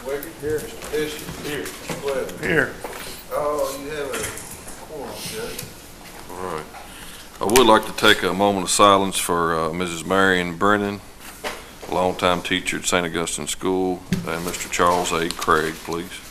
Wickett? Here. Mr. Bishop? Here. Mr. Webb? Here. Oh, you have a quorum, Judge. All right. I would like to take a moment of silence for Mrs. Marion Brennan, a longtime teacher at St. Augustine School, and Mr. Charles A. Craig, please.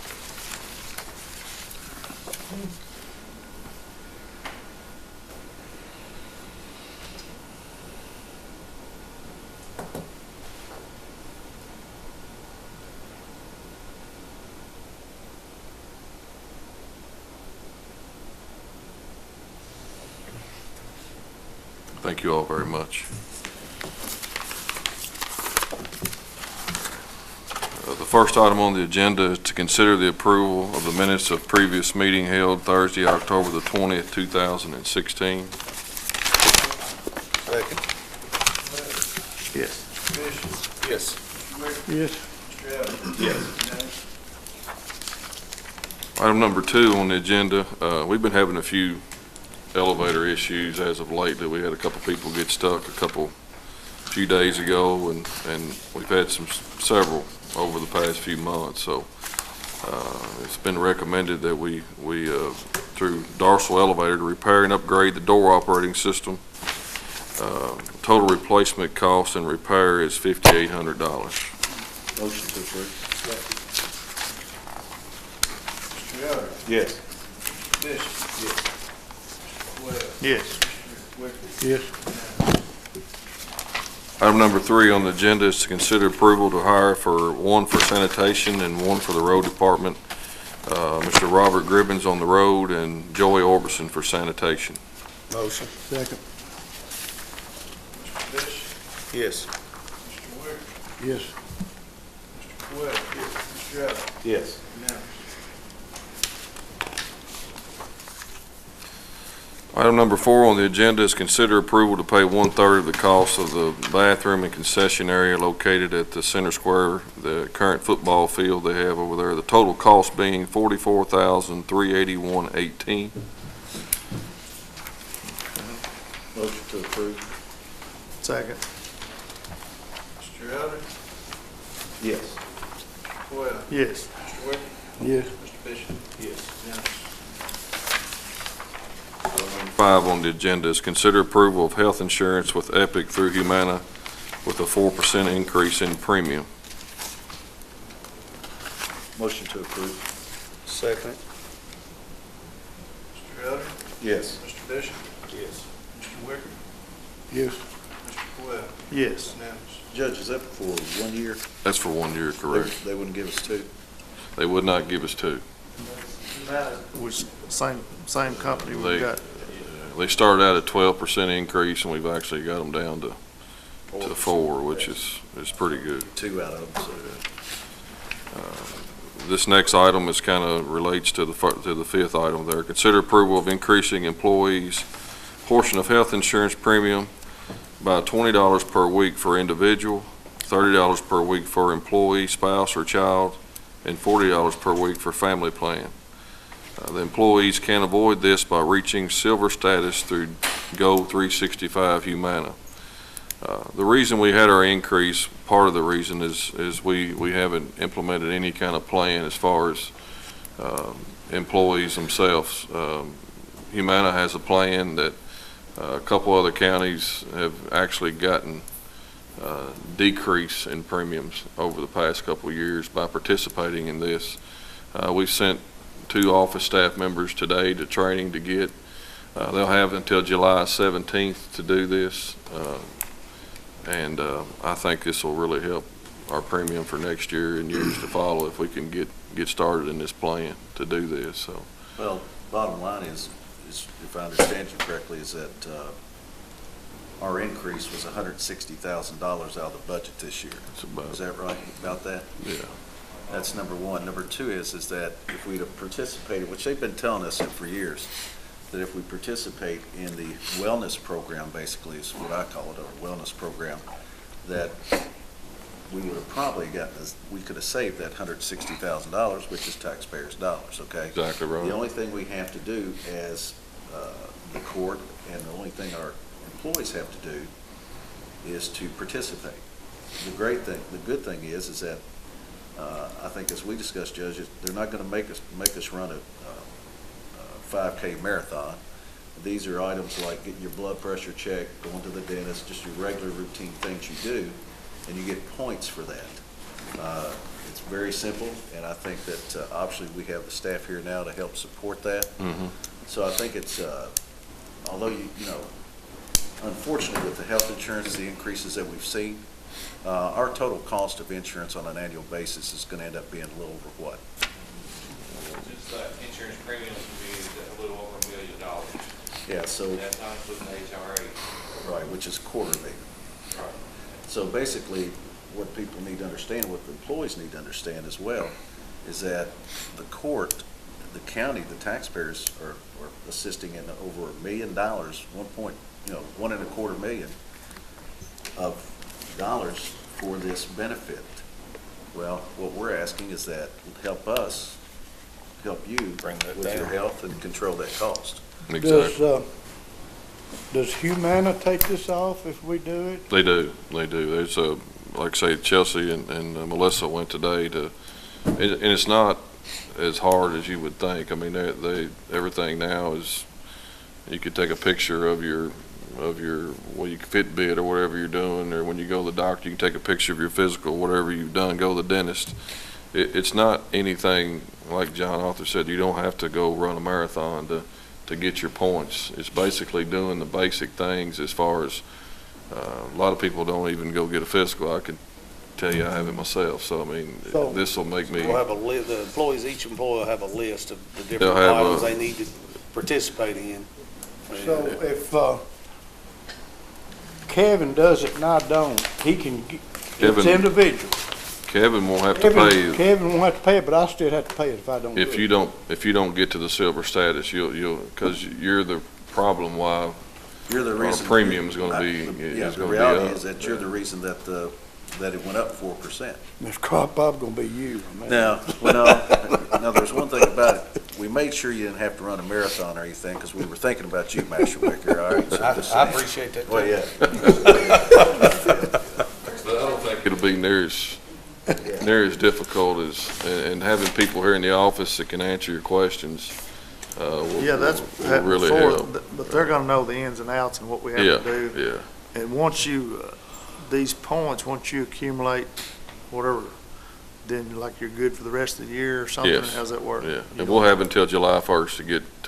Thank you all very much. The first item on the agenda is to consider the approval of the minutes of previous meeting held Thursday, October the 20th, 2016. Second. Yes. Mr. Bishop? Yes. Mr. Wickett? Yes. Mr. Evans? Yes. Item number 2 on the agenda, we've been having a few elevator issues as of late. That we had a couple people get stuck few days ago, and we've had several over the past few months. So it's been recommended that we through Darsel Elevator to repair and upgrade the door operating system. Total replacement cost and repair is $5,800. Motion to approve. Mr. Evans? Yes. Mr. Bishop? Yes. Mr. Webb? Yes. Mr. Wickett? Yes. Item number 3 on the agenda is to consider approval to hire one for sanitation and one for the road department. Mr. Robert Gribbins on the road and Joey Orbison for sanitation. Motion. Second. Mr. Bishop? Yes. Mr. Wickett? Yes. Mr. Webb? Yes. Mr. Evans? Yes. Unanimous. Item number 4 on the agenda is consider approval to pay 1/3 of the cost of the bathroom and concession area located at the center square, the current football field they have over there. The total cost being $44,381.18. Motion to approve. Second. Mr. Evans? Yes. Mr. Webb? Yes. Mr. Wickett? Yes. Mr. Bishop? Yes. Unanimous. Item number 5 on the agenda is consider approval of health insurance with Epic through Humana with a 4% increase in premium. Motion to approve. Second. Mr. Evans? Yes. Mr. Bishop? Yes. Mr. Wickett? Yes. Mr. Webb? Yes. Unanimous. Judge, is that for 1 year? That's for 1 year, correct? They wouldn't give us 2? They would not give us 2. Which same company we got. They started out at 12% increase, and we've actually got them down to 4, which is pretty good. 2 out of them, so. This next item is kind of relates to the 5th item there. Consider approval of increasing employees' portion of health insurance premium by $20 per week for individual, $30 per week for employee, spouse, or child, and $40 per week for family plan. The employees can avoid this by reaching silver status through Go 365 Humana. The reason we had our increase, part of the reason is we haven't implemented any kind of plan as far as employees themselves. Humana has a plan that a couple other counties have actually gotten decrease in premiums over the past couple of years by participating in this. We've sent 2 office staff members today to training to get, they'll have until July 17th to do this, and I think this will really help our premium for next year and years to follow if we can get started in this plan to do this. So, Well, bottom line is if I understand you correctly, is that our increase was $160,000 out of the budget this year. Is that right about that? yeah. That's number 1. Number 2 is that if we'd have participated, which they've been telling us for years, that if we participate in the wellness program, basically is what I call it, a wellness program, that we would have probably we could have saved that $160,000, which is taxpayers' dollars, okay? Exactly right. The only thing we have to do as the court, and the only thing our employees have to do is to participate. The good thing is that I think as we discussed, Judge, they're not gonna make us run a 5K marathon. These are items like getting your blood pressure checked, going to the dentist, just your regular routine things you do, and you get points for that. It's very simple, and I think that obviously we have the staff here now to help support that. So I think it's, although you know, unfortunately with the health insurance, the increases that we've seen, our total cost of insurance on an annual basis is going to end up being a little over what? Just insurance premiums would be a little over $1 million. Yeah, so. That's not including HRA. Right, which is quarterly. Right. So basically, what people need to understand, what the employees need to understand as well, is that the court, the county, the taxpayers are assisting in over $1 million, $1.25 million of dollars for this benefit. Well, what we're asking is that help us, help you Bring that with your down. health and control that cost. Exactly. Does Humana take this off if we do it? They do. There's like I say, Chelsea and Melissa went today and it's not as hard as you would think. I mean, everything now is, you could take a picture of your Fitbit or whatever you're doing, or when you go to the doctor, you can take a picture of your physical, whatever you've done, go to the dentist. It's not anything, like John Arthur said, you don't have to go run a marathon to get your points. It's basically doing the basic things as far as, a lot of people don't even go get a physical. I can tell you I have it myself, so I mean, So- this will make me, We'll have the employees, each employee will have a list of the different They'll have items a- they need to participate in. So if Kevin does it and I don't, he can, it's Kevin- individual. Kevin won't have to pay. Kevin won't have to pay it, but I still have to pay it if I don't do it. If you don't get to the silver status, you'll, because you're the problem why You're the our reason. premium's gonna be, Yeah, is the gonna be reality up. is that you're the reason that it went up 4%. It's probably gonna be you, man. Now, there's one thing about it. We made sure you didn't have to run a marathon or anything, because we were thinking about you, Master Wicker, all right? So just I saying. appreciate that. Well, yeah. But I don't think it'll be near as difficult as, and having people here in the office that can answer your questions, will really help. But they're gonna know the ins and outs and what we have Yeah, to do. yeah. And once you, these points, once you accumulate whatever, then like you're good for the rest of the year or something? Yes. How's that work? Yeah, and we'll have until July 1st to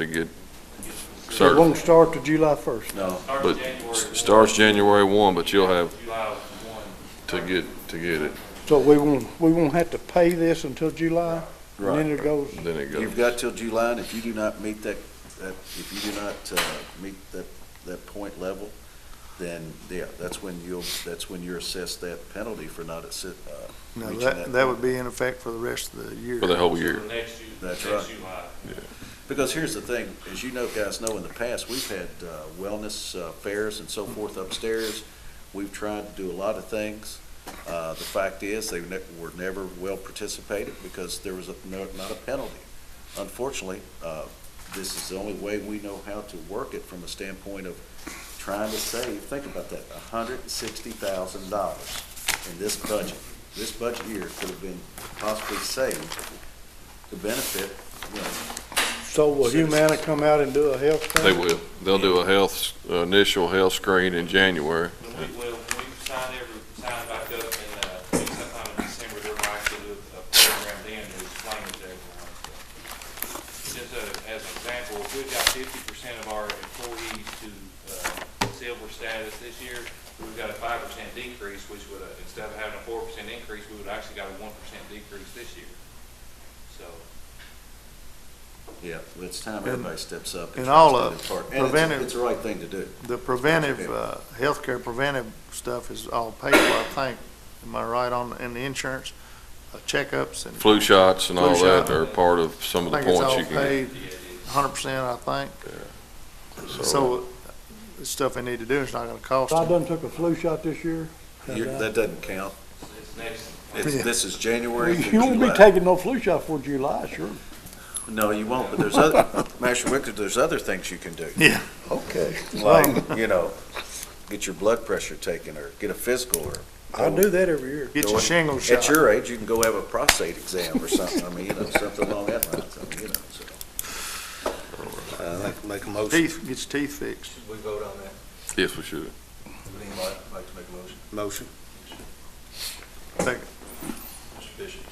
get It certified. won't start till July 1st. No, But starts January 1, but you'll have July 1. to get it, So we won't have to pay this until July? And then it goes, then it goes. you've got till July, and if you do not meet if you do not meet that point level, then, yeah, that's when you're assessed that penalty for not no, reaching that would be in effect for the rest of the year. For the whole year. That's Next right. July. Because here's the thing, as you guys know, in the past, we've had wellness fairs and so forth upstairs. We've tried to do a lot of things. The fact is, they were never well participated because there was not a penalty. Unfortunately, this is the only way we know how to work it from a standpoint of trying to save, think about that, $160,000 in this budget. This budget year could have been possibly saved to benefit, So will Humana come out and do a health thing? They will. They'll do a initial health screen in January. We sign back up in, sometime in December, they're going to actually do a program then to explain it to everyone. Just as an example, if we've got 50% of our employees to silver status this year, we've got a 5% decrease, which would, instead of having a 4% increase, we would actually got a 1% decrease this year. So. yeah, it's time everybody steps up. and all tries to of do their part. And preventive- it's the right thing to do. The preventive, healthcare preventive stuff is all paid for, I think. Am I right in the insurance, checkups and? Flu shots and all Flu that shot. are part of some of the I think it's points all you can get. paid 100%, I think. So the stuff they need to do is not gonna cost I them. done took a flu shot this year. That doesn't count. It's next. This is January through You won't be July. taking no flu shot for July, sure. No, you won't, but Master Wicker, there's other things you can do. Yeah. Okay. Like, get your blood pressure taken or get a physical or I do that every year. Get your shingle shot. At your age, you can go have a prostate exam or something, I mean, something along that lines, I mean, so. Make a motion. Teeth, get your teeth fixed. Should we vote on that? Yes, we should. Would anybody like to make a motion? Motion. Second. Mr. Bishop?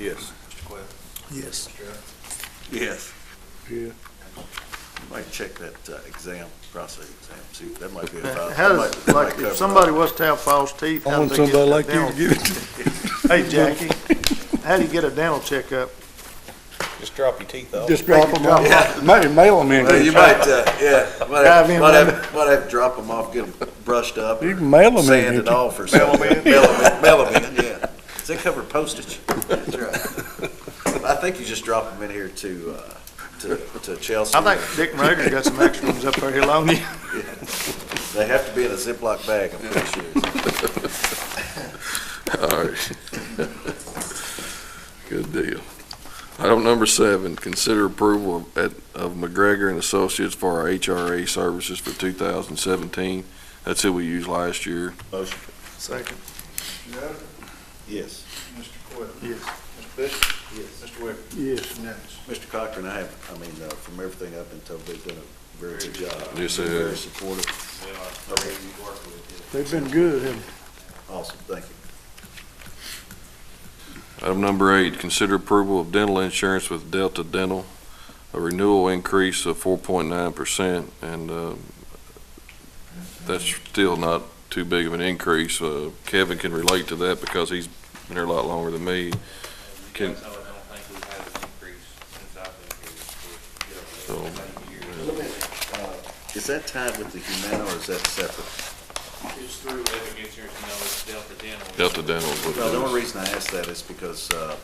Yes. Mr. Quayle? Yes. Mr. Allen? Yes. Yeah. Might check that exam, prostate exam, see, that might be a. How does, like, if somebody was to have false teeth, I how do want they get somebody a like you dental? to give it to Hey, Jackie, how do you get a dental checkup? Just drop your teeth off. Just drop them off. Yeah. Maybe mail them in. Well, you might, yeah, Drive in, might have to drop them off, get them brushed up. You can mail them in, Sanded can't you? off or something. Mail them in, yeah. Does that cover postage? That's right. I think you just drop them in here to Chelsea. I think Dick Rader's got some extra ones up there he'll loan you. Yeah. They have to be in a Ziploc bag, I'm pretty sure. All right. Good deal. Item number 7, consider approval of McGregor and Associates for our HRA services for 2017. That's who we used last year. Motion. Second. Mr. Allen? Yes. Mr. Quayle? Yes. Mr. Bishop? Yes. Mr. Wicker? Yes. Unanimous. Mr. Cochran, from everything I've been told, they've done a very good job. Yes, they Very have. supportive. We are, okay, we work with it. They've been good, haven't Awesome, thank you. Item number 8, consider approval of dental insurance with Delta Dental, a renewal increase of 4.9%, and that's still not too big of an increase. Kevin can relate to that because he's been here a lot longer than me. Can, I don't think we've had an increase since I've been here. so, Is that tied with the Humana or is that separate? It's through Epic Insurance, it's Delta Dental. Delta Dental is what Well, the it only is. reason I ask that is because, I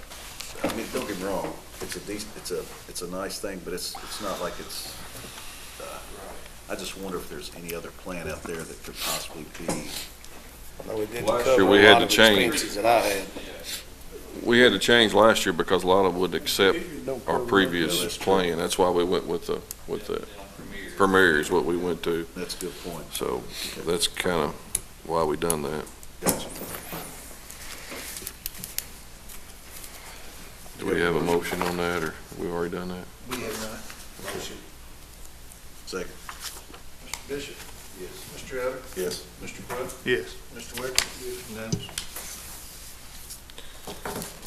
mean, don't get me wrong, it's a nice thing, but it's not like it's, I just wonder if there's any other plan out there that could possibly be. No, it didn't Last cover year we a had lot to of change. expenses that I had. We had to change last year because a lot of them wouldn't accept Don't our cover it. previous Yeah, that's true. plan. That's why we went with the Premier is what we went to. That's a good point. So that's kind of why we done that. Gotcha. Do we have a motion on that, or we've already done that? We have not. Motion. Second. Mr. Bishop? Yes. Mr. Allen? Yes. Mr. Quayle? Yes. Mr. Wicker? Yes. Unanimous.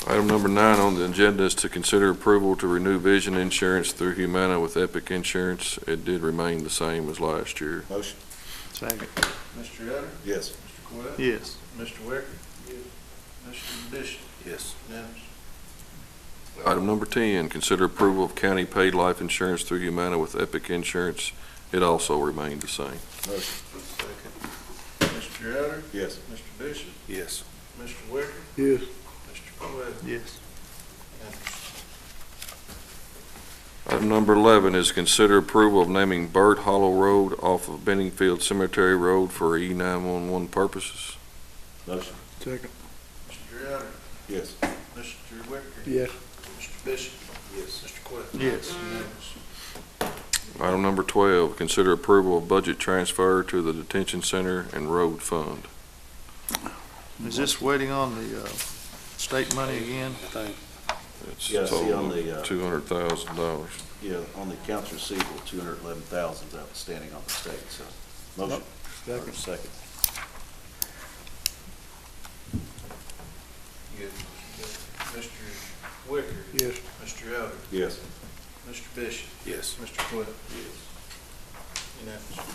Item number 9 on the agenda is to consider approval to renew vision insurance through Humana with Epic Insurance. It did remain the same as last year. Motion. Second. Mr. Allen? Yes. Mr. Quayle? Yes. Mr. Wicker? Yes. Mr. Bishop? Yes. Unanimous. Item number 10, consider approval of county paid life insurance through Humana with Epic Insurance. It also remained the same. Motion. Second. Mr. Allen? Yes. Mr. Bishop? Yes. Mr. Wicker? Yes. Mr. Quayle? Yes. Unanimous. Item number 11 is consider approval of naming Burt Hollow Road off of Benningfield Cemetery Road for E911 purposes. Motion. Second. Mr. Allen? Yes. Mr. Wicker? Yes. Mr. Bishop? Yes. Mr. Quayle? Yes. Unanimous. Item number 12, consider approval of budget transfer to the detention center and road fund. Is this waiting on the, state money again? I think. It's Yeah, see total on of the, $200,000. Yeah, on the accounts receivable, 211,000 is outstanding on the state, so. Motion. Second. Second. You good? Mr. Wicker? Yes. Mr. Allen? Yes. Mr. Bishop? Yes. Mr. Quayle? Yes. Unanimous.